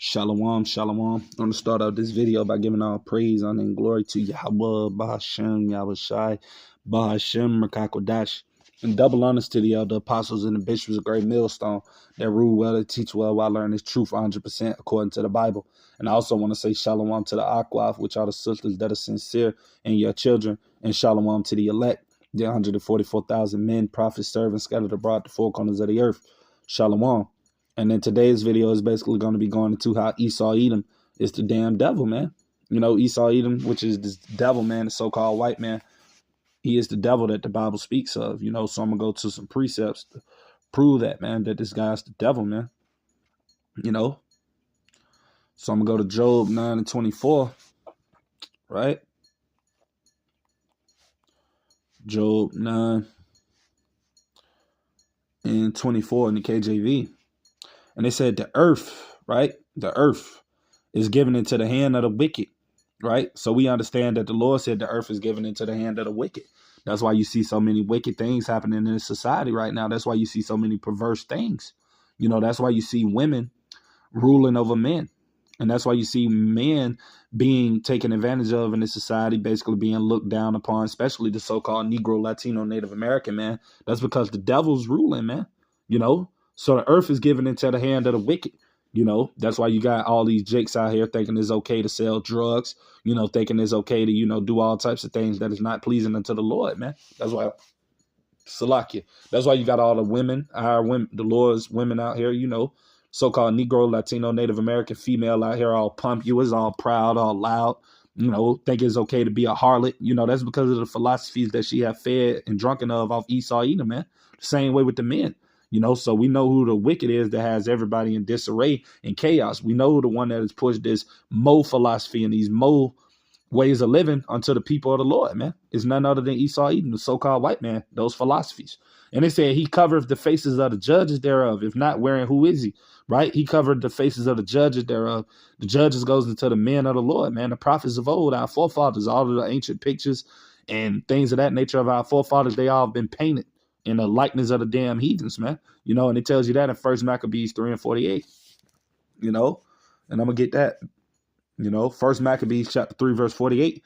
Shalom, shalom. I'm going to start out this video by giving all praise, honor, and glory to Yahweh, Bahashem, Yahushai, Bahashem, Merkakwadash, and double honors to the elder apostles and the bishops of Great Millstone that rule well, that teach well, while learning this truth 100% according to the Bible. And I also want to say shalom to the Akwaf, which are the sisters that are sincere and your children, and shalom to the elect, the 144,000 men, prophets, servants scattered abroad the four corners of the earth. Shalom. And then today's video is basically going to be going into how Esau, Edom is the damn devil, man. You know, Esau, Edom, which is this devil, man, the so-called white man. He is the devil that the Bible speaks of, you know. So I'm going to go to some precepts to prove that, man, that this guy's the devil, man. You know. So I'm going to go to Job 9:24, right? Job 9:24 in the KJV. And they said the earth, right? The earth is given into the hand of the wicked, right? So we understand that the Lord said the earth is given into the hand of the wicked. That's why you see so many wicked things happening in this society right now. That's why you see so many perverse things. You know, that's why you see women ruling over men. And that's why you see men being taken advantage of in this society, basically being looked down upon, especially the so-called Negro, Latino, Native American, man. That's because the devil's ruling, man, you know. So the earth is given into the hand of the wicked. You know, that's why you got all these jakes out here thinking it's okay to sell drugs, you know, thinking it's okay to, you know, do all types of things that is not pleasing unto the Lord, man. That's why, Salakia. That's why you got all the women, our women, the Lord's women out here, you know, so-called Negro, Latino, Native American female out here all pumpulous, all proud, all loud, you know, think it's okay to be a harlot. You know, that's because of the philosophies that she have fed and drunken of off Esau, Edom, man. The same way with the men. You know, so we know who the wicked is that has everybody in disarray and chaos. We know who the one that has pushed this Mo philosophy and these Mo ways of living unto the people of the Lord, man. It's none other than Esau Edom, the so-called white man, those philosophies. And they said he covered the faces of the judges thereof. If not wearing, who is he? Right? He covered the faces of the judges thereof. The judges goes into the men of the Lord, man. The prophets of old, our forefathers, all of the ancient pictures and things of that nature of our forefathers, they all have been painted in the likeness of the damn heathens, man. You know, and it tells you that in 1 Maccabees 3:48, you know, and I'm going to get that, you know, 1 Maccabees chapter 3, verse 48.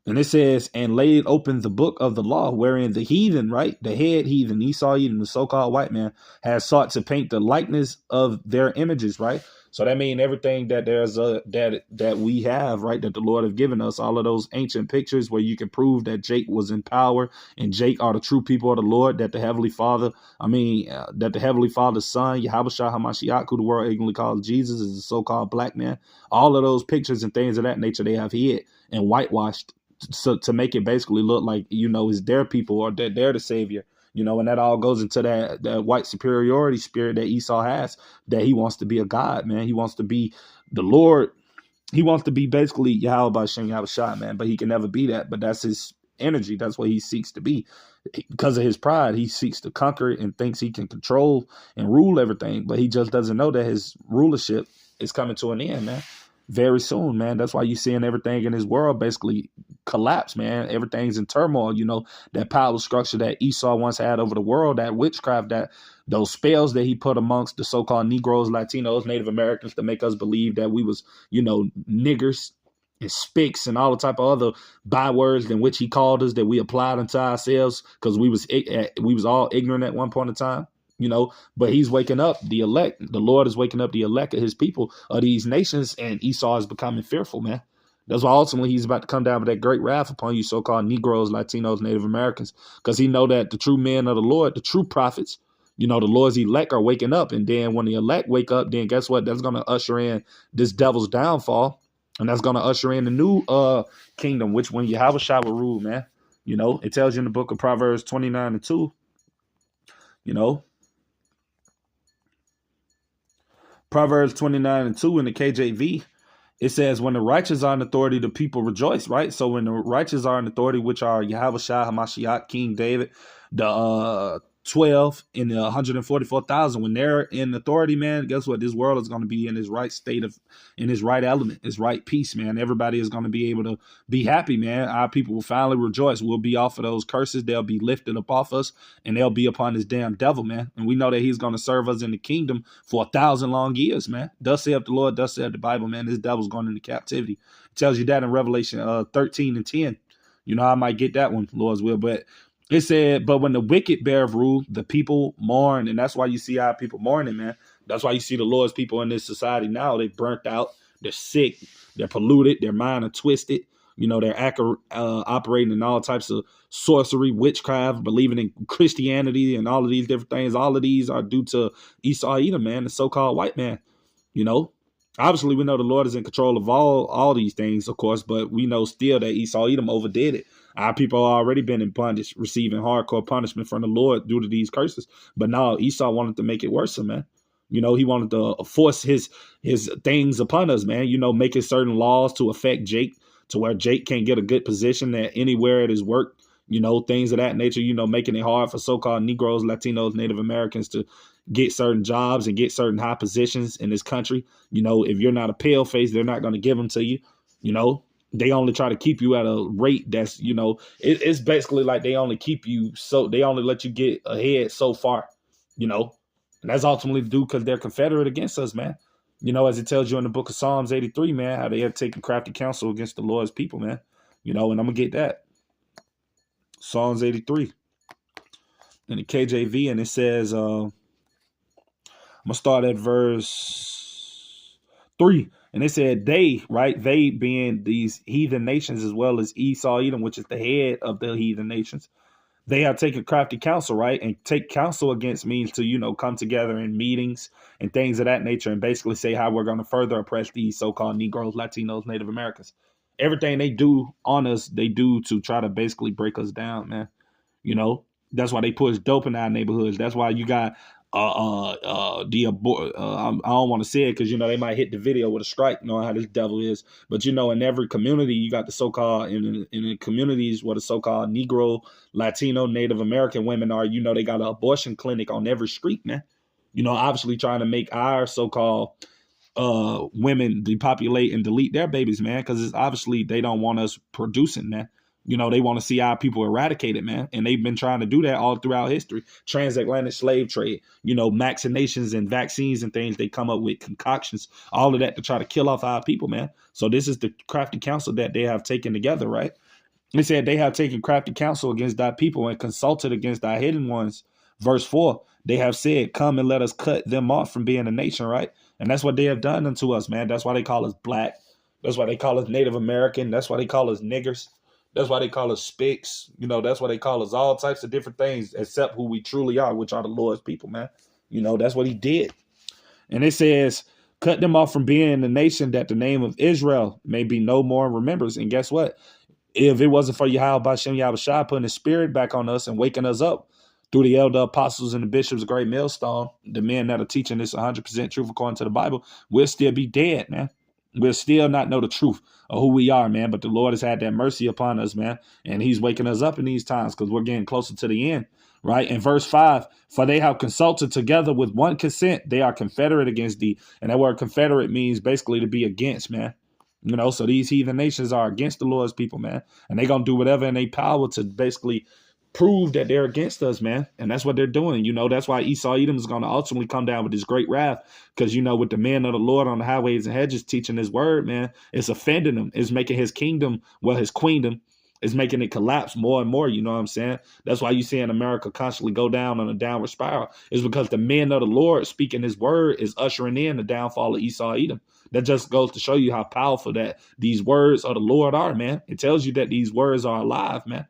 And it says, and laid open the book of the law, wherein the heathen, right, the head heathen, Esau Edom, the so-called white man, has sought to paint the likeness of their images, right? So that means everything that there's that we have, right, that the Lord have given us, all of those ancient pictures where you can prove that Jake was in power and Jake are the true people of the Lord, that the Heavenly Father, that the Heavenly Father's son, Yahushua HaMashiach, who the world ignorantly calls Jesus, is the so-called black man. All of those pictures and things of that nature they have hid and whitewashed, so to make it basically look like, you know, it's their people or that they're the savior, you know, and that all goes into that white superiority spirit that Esau has, that he wants to be a God, man. He wants to be the Lord. He wants to be basically Yahweh Bashem Yahushua, man, but he can never be that. But that's his energy. That's what he seeks to be. Because of his pride, he seeks to conquer it and thinks he can control and rule everything. But he just doesn't know that his rulership is coming to an end, man. Very soon, man. That's why you're seeing everything in this world basically collapse, man. Everything's in turmoil. You know, that power structure that Esau once had over the world, that witchcraft, that those spells that he put amongst the so-called Negroes, Latinos, Native Americans to make us believe that we was, you know, niggers and spicks and all the type of other bywords in which he called us that we applied unto ourselves because we was all ignorant at one point in time. You know, but he's waking up the elect. The Lord is waking up the elect of his people, of these nations, and Esau is becoming fearful, man. That's why ultimately he's about to come down with that great wrath upon you, so-called Negroes, Latinos, Native Americans, because he know that the true men of the Lord, the true prophets, you know, the Lord's elect are waking up. And then when the elect wake up, then guess what? That's going to usher in this devil's downfall. And that's going to usher in the new kingdom, which when Yahushua will rule, man. You know, it tells you in the book of Proverbs 29:2, you know, Proverbs 29:2 in the KJV, it says, when the righteous are in authority, the people rejoice, right? So when the righteous are in authority, which are Yahushua HaMashiach, King David, the 12 and the 144,000, when they're in authority, man, guess what? This world is going to be in its right state of, in its right element, its right peace, man. Everybody is going to be able to be happy, man. Our people will finally rejoice. We'll be off of those curses. They'll be lifted up off us, and they'll be upon this damn devil, man. And we know that he's going to serve us in the kingdom for 1,000 long years, man. Thus saith the Lord, thus saith the Bible, man. This devil's going into captivity. It tells you that in Revelation 13 and 10. You know, I might get that one, Lord's will, but it said, but when the wicked bear of rule, the people mourn. And that's why you see our people mourning, man. That's why you see the Lord's people in this society now. They're burnt out. They're sick. They're polluted. Their mind are twisted. You know, they're operating in all types of sorcery, witchcraft, believing in Christianity and all of these different things. All of these are due to Esau, Edom, man, the so-called white man. You know, obviously we know the Lord is in control of all these things, of course, but we know still that Esau, Edom overdid it. Our people have already been in bondage, receiving hardcore punishment from the Lord due to these curses. But now Esau wanted to make it worse, man. You know, he wanted to force his things upon us, man. You know, making certain laws to affect Jake, to where Jake can't get a good position at anywhere at his work. You know, things of that nature, you know, making it hard for so-called Negroes, Latinos, Native Americans to get certain jobs and get certain high positions in this country. You know, if you're not a pale face, they're not going to give them to you. You know, they only try to keep you at a rate that's, you know, it's basically like they only keep you, so they only let you get ahead so far, you know, and that's ultimately due because they're confederate against us, man. You know, as it tells you in the book of Psalms 83, man, how they have taken crafty counsel against the Lord's people, man. You know, and I'm going to get that. Psalms 83 in the KJV, and it says, I'm going to start at verse 3. And they said they, right, they being these heathen nations as well as Esau, Edom, which is the head of the heathen nations. They have taken crafty counsel, right? And take counsel against means to, you know, come together in meetings and things of that nature and basically say how we're going to further oppress these so-called Negroes, Latinos, Native Americans. Everything they do on us, they do to try to basically break us down, man. You know, that's why they push dope in our neighborhoods. That's why you got I don't want to say it because, you know, they might hit the video with a strike, you know how this devil is. But, you know, in every community, you got the so-called, in the communities where the so-called Negro, Latino, Native American women are, you know, they got an abortion clinic on every street, man. You know, obviously trying to make our so-called women depopulate and delete their babies, man, because it's obviously they don't want us producing, man. You know, they want to see our people eradicated, man. And they've been trying to do that all throughout history. Transatlantic slave trade, you know, vaccinations and vaccines and things. They come up with concoctions, all of that to try to kill off our people, man. So this is the crafty counsel that they have taken together, right? They said they have taken crafty counsel against thy people and consulted against thy hidden ones. Verse 4, they have said, come and let us cut them off from being a nation, right? And that's what they have done unto us, man. That's why they call us black. That's why they call us Native American. That's why they call us niggers. That's why they call us spics. You know, that's why they call us all types of different things except who we truly are, which are the Lord's people, man. You know, that's what he did. And it says, cut them off from being a nation that the name of Israel may be no more in remembrance. And guess what? If it wasn't for Yahweh Bashem Yahushua putting his spirit back on us and waking us up through the elder apostles and the bishops of Great Millstone, the men that are teaching this 100% truth according to the Bible, we'll still be dead, man. We'll still not know the truth of who we are, man. But the Lord has had that mercy upon us, man. And he's waking us up in these times because we're getting closer to the end, right? In verse 5, for they have consulted together with one consent. They are confederate against thee. And that word confederate means basically to be against, man. You know, so these heathen nations are against the Lord's people, man. And they're going to do whatever in their power to basically prove that they're against us, man. And that's what they're doing. You know, that's why Esau Edom is going to ultimately come down with this great wrath. Because, you know, with the men of the Lord on the highways and hedges teaching his word, man, it's offending him. It's making his kingdom, well, his queendom, is making it collapse more and more. You know what I'm saying? That's why you see in America constantly go down on a downward spiral. It's because the men of the Lord speaking his word is ushering in the downfall of Esau Edom. That just goes to show you how powerful that these words of the Lord are, man. It tells you that these words are alive, man.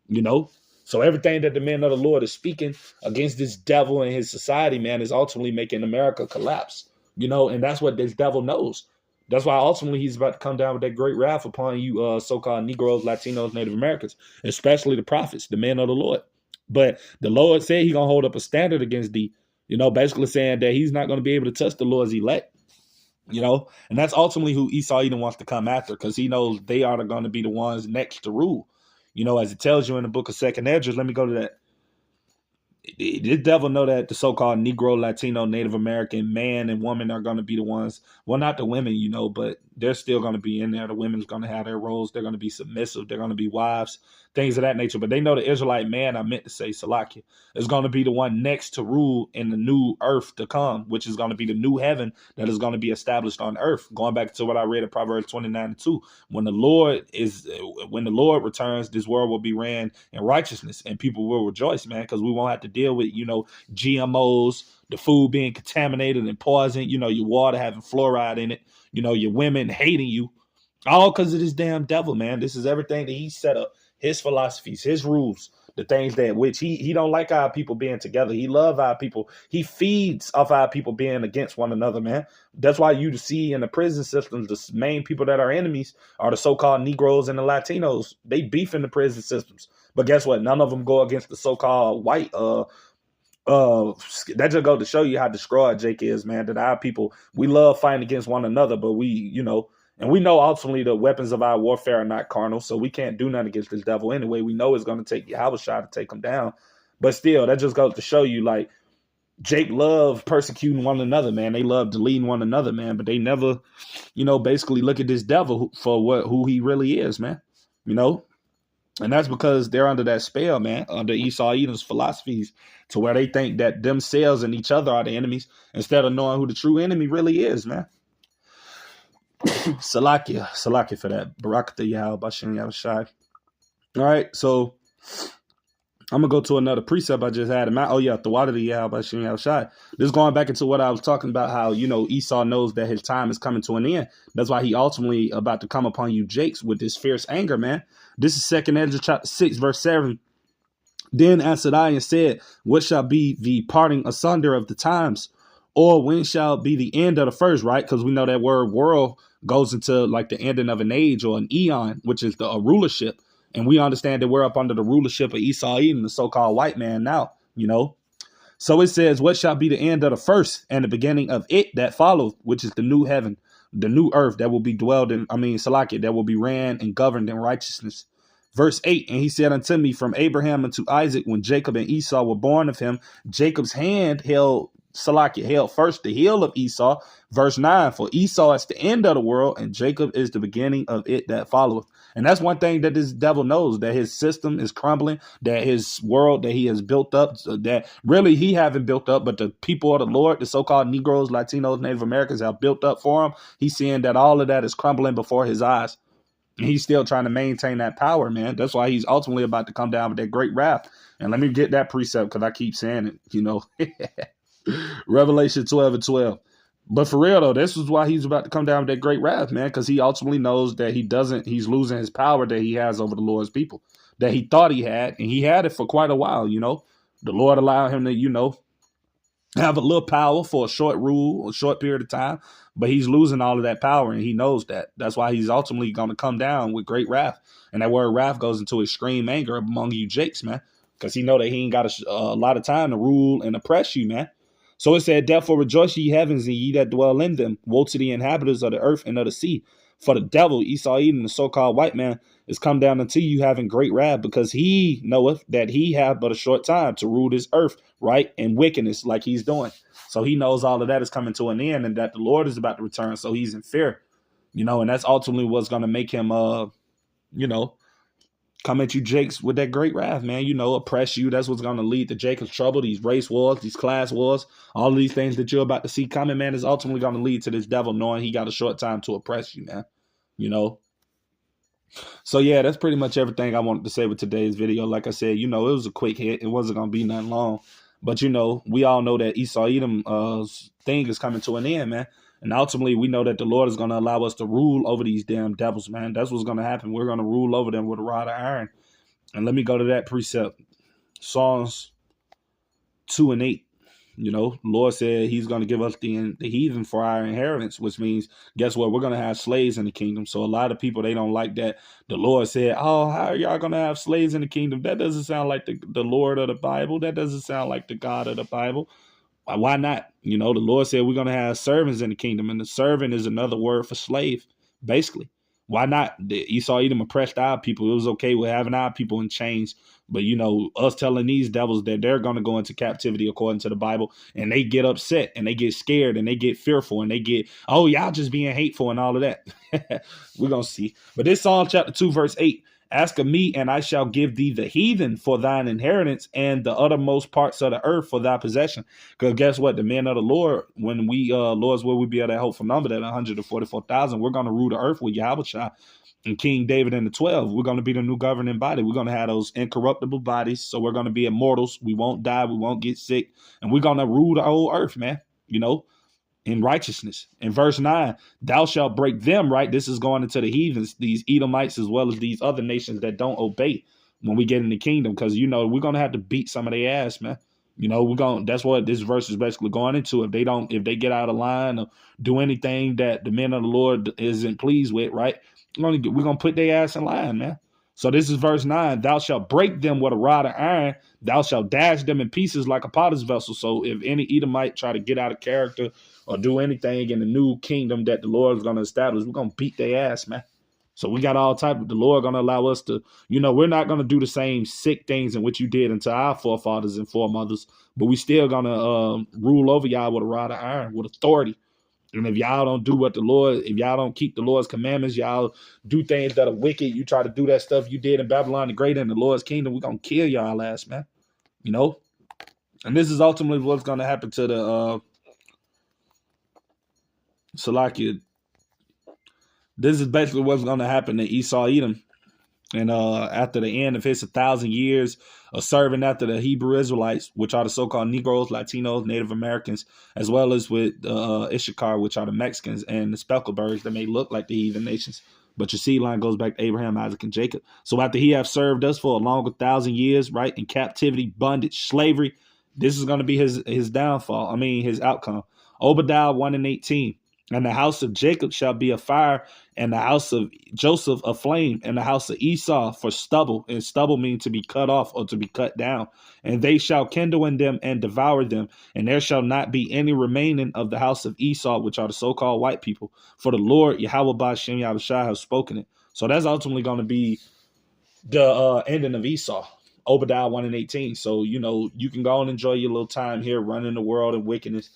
You know? So everything that the men of the Lord is speaking against this devil and his society, man, is ultimately making America collapse. You know, and that's what this devil knows. That's why ultimately he's about to come down with that great wrath upon you so-called Negroes, Latinos, Native Americans, especially the prophets, the men of the Lord. But the Lord said he's going to hold up a standard against thee, you know, basically saying that he's not going to be able to touch the Lord's elect, you know, and that's ultimately who Esau Edom wants to come after because he knows they are going to be the ones next to rule. You know, as it tells you in the book of 2nd Esdras, let me go to that. this devil know that the so-called Negro, Latino, Native American man and woman are going to be the ones. Well, not the women, but they're still going to be in there. The women's going to have their roles. They're going to be submissive. They're going to be wives, things of that nature. But they know the Israelite man, I meant to say Salakia, is going to be the one next to rule in the new earth to come, which is going to be the new heaven that is going to be established on earth. Going back to what I read in Proverbs 29:2, when the Lord returns, this world will be ran in righteousness, and people will rejoice, man, because we won't have to deal with, GMOs, the food being contaminated and poisoned, your water having fluoride in it, your women hating you, all because of this damn devil, man. This is everything that he set up, his philosophies, his rules, the things that which he don't like our people being together. He love our people. He feeds off our people being against one another, man. That's why you see in the prison systems, the main people that are enemies are the so-called Negroes and the Latinos. They beef in the prison systems. But guess what? None of them go against the so-called white. That just go to show you how destroyed Jake is, man. That our people, we love fighting against one another, but and we know ultimately the weapons of our warfare are not carnal, so we can't do nothing against this devil anyway. We know it's going to take Yahweh to take him down. But still, that just goes to show you, like, Jake loved persecuting one another, man. They love deleting one another, man. But they never, basically look at this devil for who he really is, man. And that's because they're under that spell, man, under Esau, Edom's philosophies, to where they think that themselves and each other are the enemies instead of knowing who the true enemy really is, man. Salakia for that. Barakatah Yahweh Bashem Yahushai. All right, so I'm going to go to another precept I just had. The water to Yahweh Bashem Yahushai. This is going back into what I was talking about, how, Esau knows that his time is coming to an end. That's why he ultimately about to come upon you, Jakes, with this fierce anger, man. This is 2 Ezra chapter 6, verse 7. Then answered I and said, what shall be the parting asunder of the times? Or when shall be the end of the first, right? Because we know that word world goes into like the ending of an age or an eon, which is a rulership. And we understand that we're up under the rulership of Esau, Edom, the so-called white man now, So it says, what shall be the end of the first and the beginning of it that followed, which is the new heaven, the new earth that will be Salakia, that will be ran and governed in righteousness. Verse 8, and he said unto me, from Abraham unto Isaac, when Jacob and Esau were born of him, Jacob's hand held first the heel of Esau. Verse 9, for Esau is the end of the world, and Jacob is the beginning of it that followeth. And that's one thing that this devil knows, that his system is crumbling, that his world that he has built up, that really he haven't built up, but the people of the Lord, the so-called Negroes, Latinos, Native Americans have built up for him. He's seeing that all of that is crumbling before his eyes. And he's still trying to maintain that power, man. That's why he's ultimately about to come down with that great wrath. And let me get that precept, because I keep saying it, Revelation 12:12. But for real, though, this is why he's about to come down with that great wrath, man, because he ultimately knows that he's losing his power that he has over the Lord's people, that he thought he had, and he had it for quite a while, The Lord allowed him to, have a little power for a short period of time, but he's losing all of that power, and he knows that. That's why he's ultimately going to come down with great wrath. And that word wrath goes into extreme anger among you Jakes, man, because he know that he ain't got a lot of time to rule and oppress you, man. So it said, therefore rejoice ye heavens and ye that dwell in them. Woe to the inhabitants of the earth and of the sea. For the devil, Esau, Edom, the so-called white man, is come down unto you having great wrath, because he knoweth that he have but a short time to rule this earth, right, in wickedness like he's doing. So he knows all of that is coming to an end, and that the Lord is about to return. So he's in fear, and that's ultimately what's going to make him, come at you, Jakes, with that great wrath, man. Oppress you. That's what's going to lead to Jacob's trouble, these race wars, these class wars, all of these things that you're about to see coming, man, is ultimately going to lead to this devil knowing he got a short time to oppress you, man. So, yeah, that's pretty much everything I wanted to say with today's video. Like I said, it was a quick hit. It wasn't going to be nothing long. But, we all know that Esau Edom thing is coming to an end, man. And ultimately, we know that the Lord is going to allow us to rule over these damn devils, man. That's what's going to happen. We're going to rule over them with a rod of iron. And let me go to that precept. Psalms 2:8. Lord said he's going to give us the heathen for our inheritance, which means, guess what? We're going to have slaves in the kingdom. So a lot of people, they don't like that. The Lord said, oh, how are y'all going to have slaves in the kingdom? That doesn't sound like the Lord of the Bible. That doesn't sound like the God of the Bible. Why not? The Lord said we're going to have servants in the kingdom, and the servant is another word for slave, basically. Why not? Esau, Edom oppressed our people. It was okay with having our people in chains. But, us telling these devils that they're going to go into captivity according to the Bible, and they get upset and they get scared and they get fearful and they get, oh, y'all just being hateful and all of that. We're going to see. But this Psalm chapter 2, verse 8, ask of me, and I shall give thee the heathen for thine inheritance and the uttermost parts of the earth for thy possession. Because guess what? The men of the Lord, when we, Lord's will we be at that hopeful number, that 144,000, we're going to rule the earth with Yahweh and King David and the 12. We're going to be the new governing body. We're going to have those incorruptible bodies. So we're going to be immortals. We won't die. We won't get sick. And we're going to rule the whole earth, man, in righteousness. In verse 9, thou shalt break them, right? This is going into the heathens, these Edomites, as well as these other nations that don't obey when we get in the kingdom. Because, we're going to have to beat some of their ass, man. That's what this verse is basically going into. If they get out of line or do anything that the men of the Lord isn't pleased with, right? We're going to put their ass in line, man. So this is verse 9. Thou shalt break them with a rod of iron. Thou shalt dash them in pieces like a potter's vessel. So if any Edomite try to get out of character or do anything in the new kingdom that the Lord is going to establish, we're going to beat their ass, man. So we got all type of, the Lord going to allow us to, we're not going to do the same sick things in which you did unto our forefathers and foremothers, but we still going to rule over y'all with a rod of iron, with authority. And if y'all don't do if y'all don't keep the Lord's commandments, y'all do things that are wicked, you try to do that stuff you did in Babylon the Great in the Lord's kingdom, we're going to kill y'all ass, man. And this is ultimately what's going to happen to the Salakia. This is basically what's going to happen to Esau, Edom. And after the end of his 1,000 years of serving after the Hebrew Israelites, which are the so-called Negroes, Latinos, Native Americans, as well as with Issachar, which are the Mexicans, and the Specklebirds that may look like the heathen nations. But your seed line goes back to Abraham, Isaac, and Jacob. So after he have served us for a long 1,000 years, right, in captivity, bondage, slavery, this is going to be his downfall. His outcome. Obadiah 1:18. And the house of Jacob shall be a fire, and the house of Joseph a flame, and the house of Esau for stubble. And stubble means to be cut off or to be cut down. And they shall kindle in them and devour them. And there shall not be any remaining of the house of Esau, which are the so-called white people. For the Lord, Yahweh Ba'Shem Yahushua, has spoken it. So that's ultimately going to be the ending of Esau. Obadiah 1:18. So, you can go and enjoy your little time here running the world in wickedness,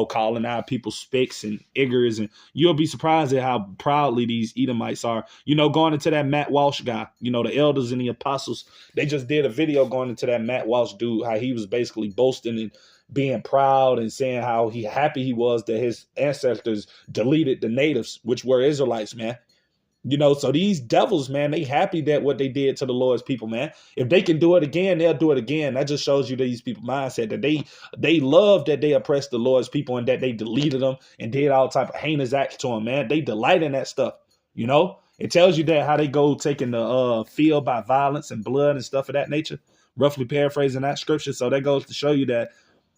calling out people spicks and iggers. And you'll be surprised at how proudly these Edomites are, going into that Matt Walsh guy, the elders and the apostles. They just did a video going into that Matt Walsh dude, how he was basically boasting and being proud and saying how happy he was that his ancestors deleted the natives, which were Israelites, man. So these devils, man, they happy that what they did to the Lord's people, man. If they can do it again, they'll do it again. That just shows you these people mindset that they love that they oppressed the Lord's people and that they deleted them and did all type of heinous acts to them, man. They delight in that stuff, It tells you that how they go taking the field by violence and blood and stuff of that nature, roughly paraphrasing that scripture. So that goes to show you that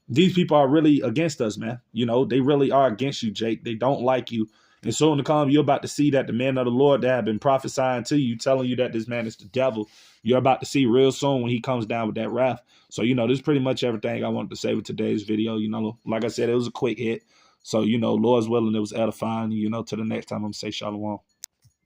these people are really against us, man. They really are against you, Jake. They don't like you. And soon to come, you're about to see that the men of the Lord that have been prophesying to you, telling you that this man is the devil, you're about to see real soon when he comes down with that wrath. So, this is pretty much everything I wanted to say with today's video. Like I said, it was a quick hit. So, Lord's willing, it was edifying. To the next time, I'm going to say shalom.